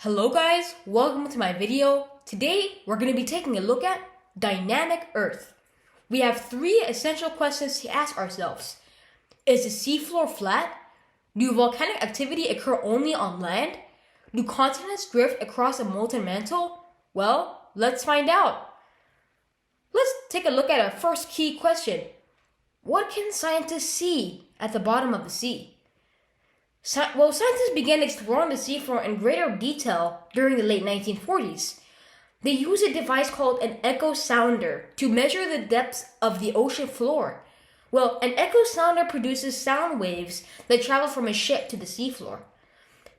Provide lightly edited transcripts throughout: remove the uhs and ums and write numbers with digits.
Hello guys, welcome to my video. Today we're going to be taking a look at dynamic Earth. We have three essential questions to ask ourselves. Is the seafloor flat? Do volcanic activity occur only on land? Do continents drift across a molten mantle? Well, let's find out. Let's take a look at our first key question. What can scientists see at the bottom of the sea? Scientists began exploring the seafloor in greater detail during the late 1940s. They used a device called an echo sounder to measure the depths of the ocean floor. An echo sounder produces sound waves that travel from a ship to the seafloor.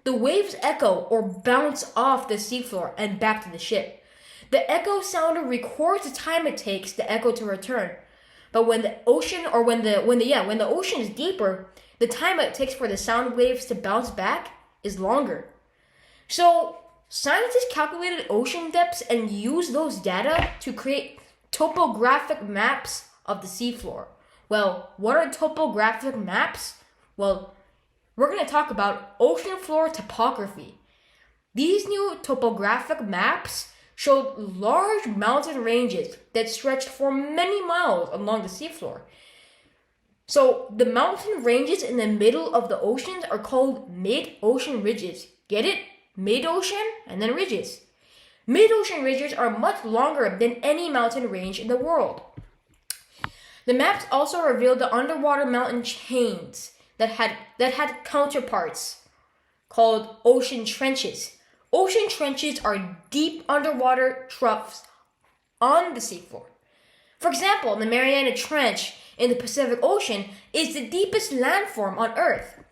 The waves echo or bounce off the seafloor and back to the ship. The echo sounder records the time it takes the echo to return. But when the ocean is deeper, the time it takes for the sound waves to bounce back is longer. So, scientists calculated ocean depths and used those data to create topographic maps of the seafloor. What are topographic maps? We're going to talk about ocean floor topography. These new topographic maps showed large mountain ranges that stretched for many miles along the seafloor. So the mountain ranges in the middle of the oceans are called mid-ocean ridges. Get it? Mid-ocean and then ridges. Mid-ocean ridges are much longer than any mountain range in the world. The maps also revealed the underwater mountain chains that had counterparts called ocean trenches. Ocean trenches are deep underwater troughs on the seafloor. For example, the Mariana Trench in the Pacific Ocean is the deepest landform on Earth.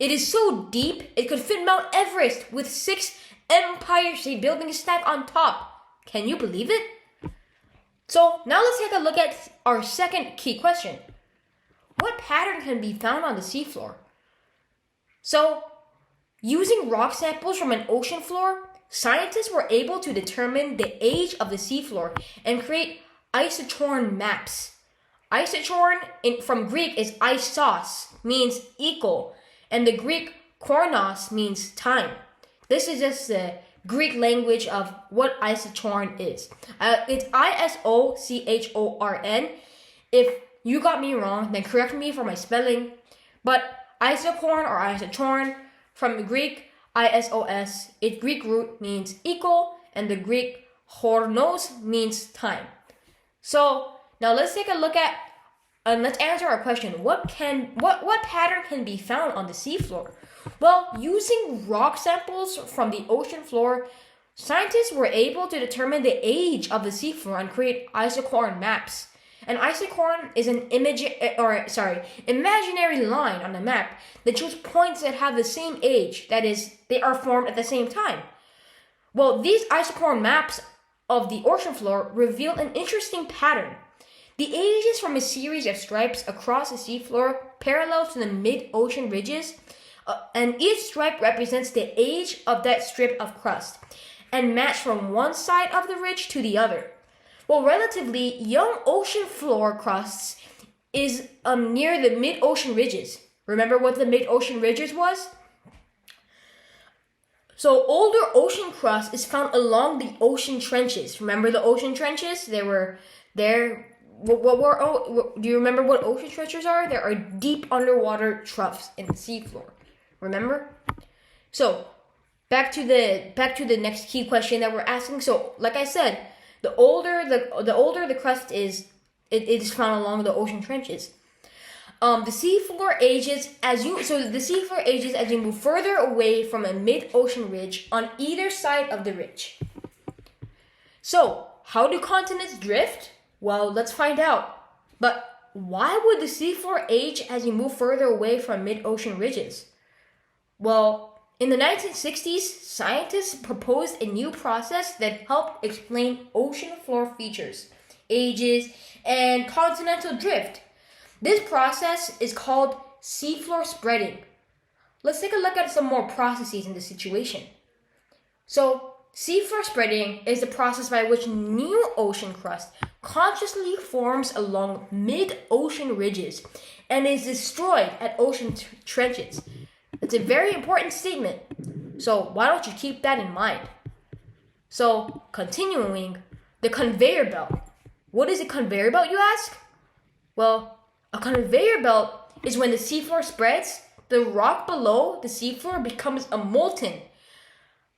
It is so deep, it could fit Mount Everest with 6 Empire State Buildings stacked on top. Can you believe it? So now let's take a look at our second key question. What pattern can be found on the seafloor? So, using rock samples from an ocean floor, scientists were able to determine the age of the seafloor and create isochron maps. Isochron from Greek is isos, means equal, and the Greek chronos means time. This is just the Greek language of what isochron is. It's ISOCHORN. If you got me wrong, then correct me for my spelling. But isochron or isochron from the Greek ISOS, its Greek root means equal, and the Greek chronos means time. So now let's take a look at and let's answer our question. What pattern can be found on the seafloor? Using rock samples from the ocean floor, scientists were able to determine the age of the seafloor and create isochron maps. An isochron is an imaginary line on the map that shows points that have the same age, that is, they are formed at the same time. These isochron maps of the ocean floor reveal an interesting pattern. The age is from a series of stripes across the seafloor parallel to the mid-ocean ridges, and each stripe represents the age of that strip of crust, and matched from one side of the ridge to the other. Relatively young ocean floor crusts is near the mid-ocean ridges. Remember what the mid-ocean ridges was? So older ocean crust is found along the ocean trenches. Remember the ocean trenches? They were there. Do you remember what ocean trenches are? There are deep underwater troughs in the seafloor. Remember? So back to the next key question that we're asking. So like I said, the older the crust is, it is found along the ocean trenches. The seafloor ages as you move further away from a mid-ocean ridge on either side of the ridge. So, how do continents drift? Let's find out. But why would the seafloor age as you move further away from mid-ocean ridges? In the 1960s, scientists proposed a new process that helped explain ocean floor features, ages, and continental drift. This process is called seafloor spreading. Let's take a look at some more processes in this situation. So, seafloor spreading is the process by which new ocean crust consciously forms along mid-ocean ridges and is destroyed at ocean trenches. It's a very important statement. So why don't you keep that in mind? So continuing, the conveyor belt. What is a conveyor belt, you ask? Well, a conveyor belt is when the seafloor spreads, the rock below the seafloor becomes a molten.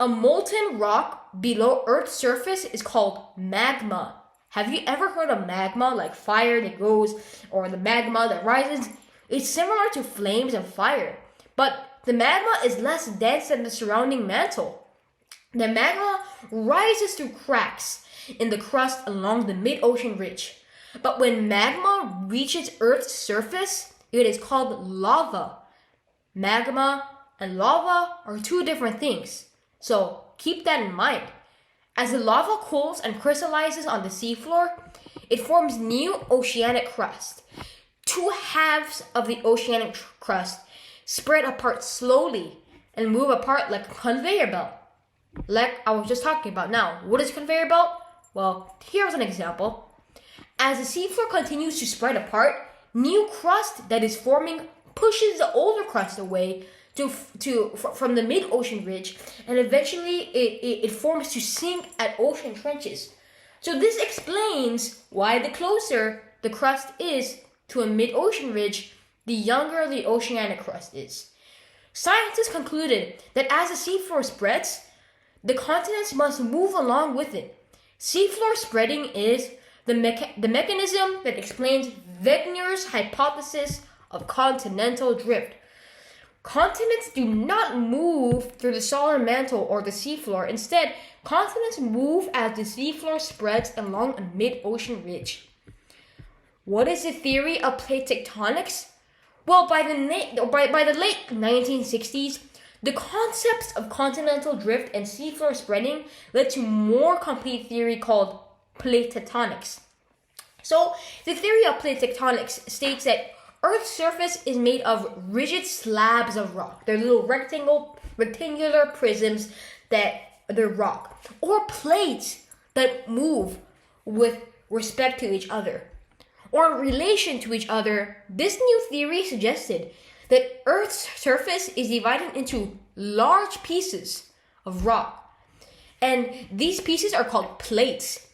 A molten rock below Earth's surface is called magma. Have you ever heard of magma, like fire that goes, or the magma that rises? It's similar to flames and fire, but the magma is less dense than the surrounding mantle. The magma rises through cracks in the crust along the mid-ocean ridge. But when magma reaches Earth's surface, it is called lava. Magma and lava are two different things, so keep that in mind. As the lava cools and crystallizes on the seafloor, it forms new oceanic crust. Two halves of the oceanic crust spread apart slowly and move apart like a conveyor belt. Like I was just talking about now. What is a conveyor belt? Well, here's an example. As the seafloor continues to spread apart, new crust that is forming pushes the older crust away from the mid-ocean ridge, and eventually it forms to sink at ocean trenches. So this explains why the closer the crust is to a mid-ocean ridge, the younger the oceanic crust is. Scientists concluded that as the seafloor spreads, the continents must move along with it. Seafloor spreading is the mechanism that explains Wegener's hypothesis of continental drift. Continents do not move through the solar mantle or the seafloor. Instead, continents move as the seafloor spreads along a mid-ocean ridge. What is the theory of plate tectonics? Well, by the late 1960s, the concepts of continental drift and seafloor spreading led to more complete theory called plate tectonics. So, the theory of plate tectonics states that Earth's surface is made of rigid slabs of rock. They're little rectangular prisms that they're rock, or plates that move with respect to each other, or in relation to each other. This new theory suggested that Earth's surface is divided into large pieces of rock, and these pieces are called plates.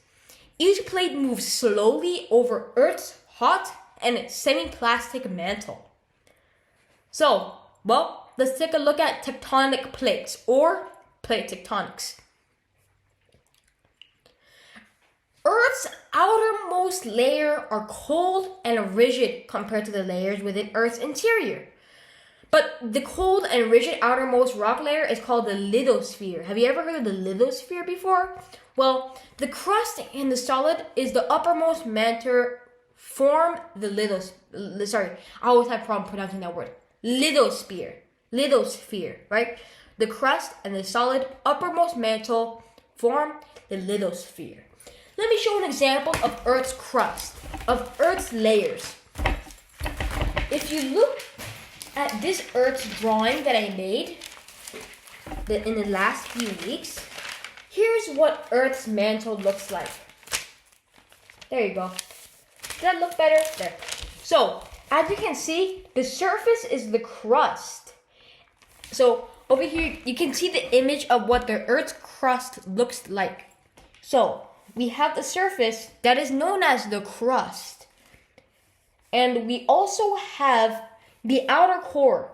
Each plate moves slowly over Earth's hot and semi-plastic mantle. So, well, let's take a look at tectonic plates or plate tectonics. Earth's outermost layer are cold and rigid compared to the layers within Earth's interior. But the cold and rigid outermost rock layer is called the lithosphere. Have you ever heard of the lithosphere before? Well, the crust in the solid is the uppermost mantle form the lithosphere. I always have a problem pronouncing that word. Lithosphere, right? The crust and the solid uppermost mantle form the lithosphere. Let me show an example of Earth's crust, of Earth's layers. If you look at this Earth's drawing that I made in the last few weeks, here's what Earth's mantle looks like. There you go. Does that look better? There. So, as you can see, the surface is the crust. So, over here, you can see the image of what the Earth's crust looks like. So, we have the surface that is known as the crust. And we also have the outer core.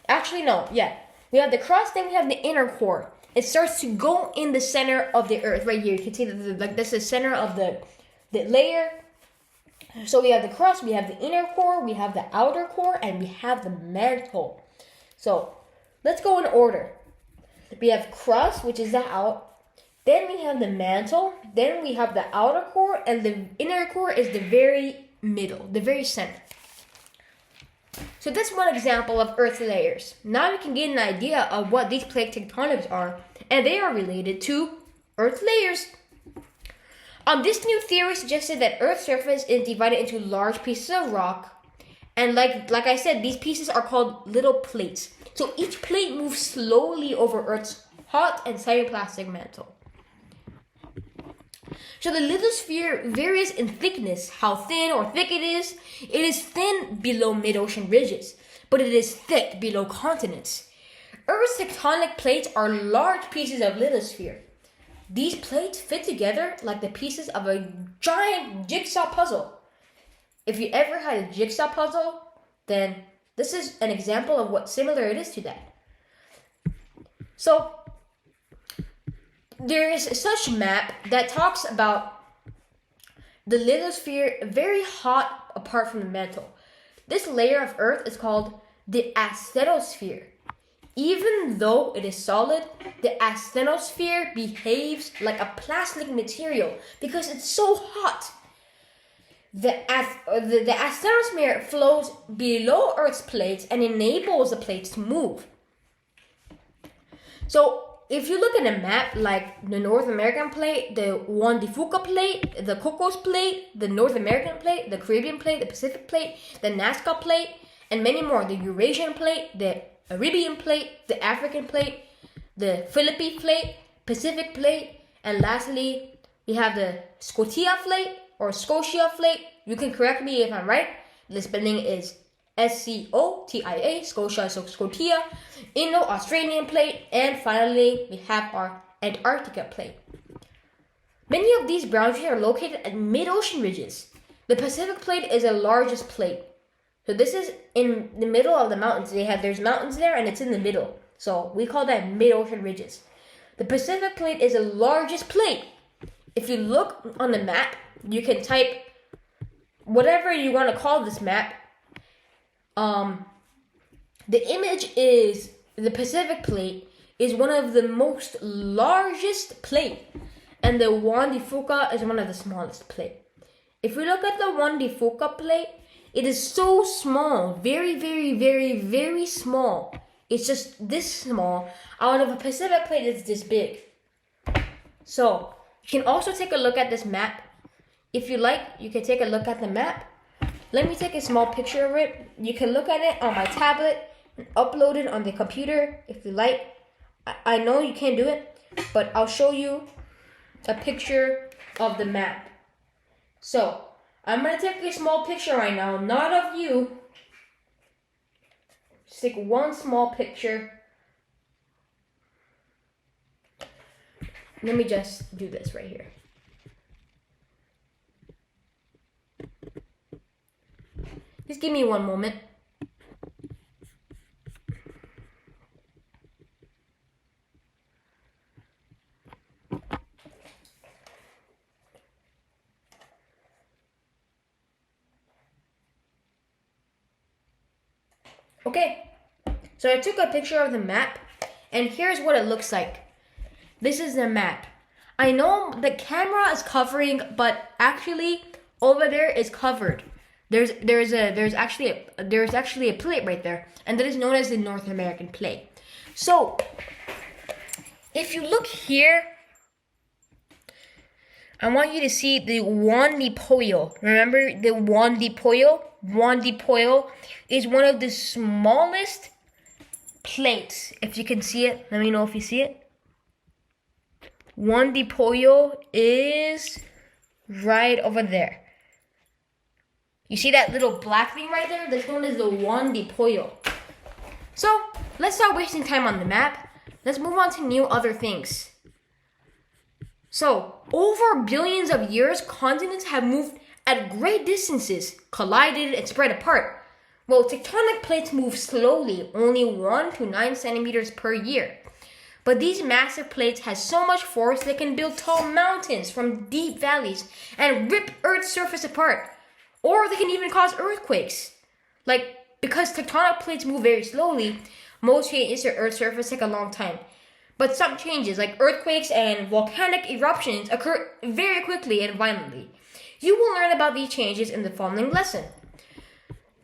Actually, no, yeah. We have the crust, then we have the inner core. It starts to go in the center of the Earth, right here. You can see that that's the center of the layer. So we have the crust, we have the inner core, we have the outer core, and we have the mantle. So let's go in order. We have crust, which is the out. Then we have the mantle. Then we have the outer core, and the inner core is the very middle, the very center. So that's one example of Earth's layers. Now we can get an idea of what these plate tectonics are, and they are related to Earth's layers. This new theory suggested that Earth's surface is divided into large pieces of rock, and like I said, these pieces are called little plates. So each plate moves slowly over Earth's hot and semi-plastic mantle. So the lithosphere varies in thickness, how thin or thick it is. It is thin below mid-ocean ridges, but it is thick below continents. Earth's tectonic plates are large pieces of lithosphere. These plates fit together like the pieces of a giant jigsaw puzzle. If you ever had a jigsaw puzzle, then this is an example of what similar it is to that. So, there is such map that talks about the lithosphere very hot apart from the mantle. This layer of Earth is called the asthenosphere. Even though it is solid, the asthenosphere behaves like a plastic material because it's so hot. The asthenosphere flows below Earth's plates and enables the plates to move. So, if you look at a map like the North American plate, the Juan de Fuca plate, the Cocos plate, the North American plate, the Caribbean plate, the Pacific plate, the Nazca plate, and many more, the Eurasian plate, the Arabian plate, the African plate, the Philippine plate, Pacific plate, and lastly, we have the Scotia plate or Scotia plate. You can correct me if I'm right. The spelling is Scotia, Scotia, so Scotia, Indo-Australian plate, and finally, we have our Antarctica plate. Many of these boundaries are located at mid-ocean ridges. The Pacific plate is the largest plate. So this is in the middle of the mountains. There's mountains there and it's in the middle. So we call that mid-ocean ridges. The Pacific plate is the largest plate. If you look on the map, you can type whatever you want to call this map. The image is the Pacific plate is one of the most largest plate, and the Juan de Fuca is one of the smallest plate. If we look at the Juan de Fuca plate, it is so small, very, very, very, very small. It's just this small. Out of a Pacific plate, it's this big. So, you can also take a look at this map. If you like, you can take a look at the map. Let me take a small picture of it. You can look at it on my tablet and upload it on the computer if you like. I know you can't do it, but I'll show you a picture of the map. So, I'm going to take a small picture right now, not of you. Just take one small picture. Let me just do this right here. Just give me one moment. Okay, so I took a picture of the map, and here's what it looks like. This is the map. I know the camera is covering, but actually over there is covered. There's actually a plate right there, and that is known as the North American plate. So, if you look here, I want you to see the Juan de Puyo. Remember the Juan de Puyo? Juan de Puyo is one of the smallest plates. If you can see it, let me know if you see it. Juan de Puyo is right over there. You see that little black thing right there? That's known as the Juan de Puyo. So, let's stop wasting time on the map. Let's move on to new other things. So, over billions of years, continents have moved at great distances, collided, and spread apart. Well, tectonic plates move slowly, only 1 to 9 centimeters per year. But these massive plates have so much force they can build tall mountains from deep valleys and rip Earth's surface apart. Or they can even cause earthquakes. Because tectonic plates move very slowly, most changes to Earth's surface take a long time. But some changes, like earthquakes and volcanic eruptions, occur very quickly and violently. You will learn about these changes in the following lesson.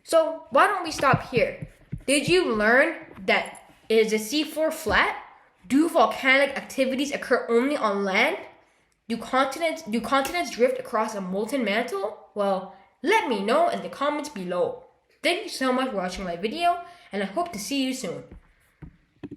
So, why don't we stop here? Did you learn that is the seafloor flat? Do volcanic activities occur only on land? Do continents drift across a molten mantle? Well, let me know in the comments below. Thank you so much for watching my video, and I hope to see you soon.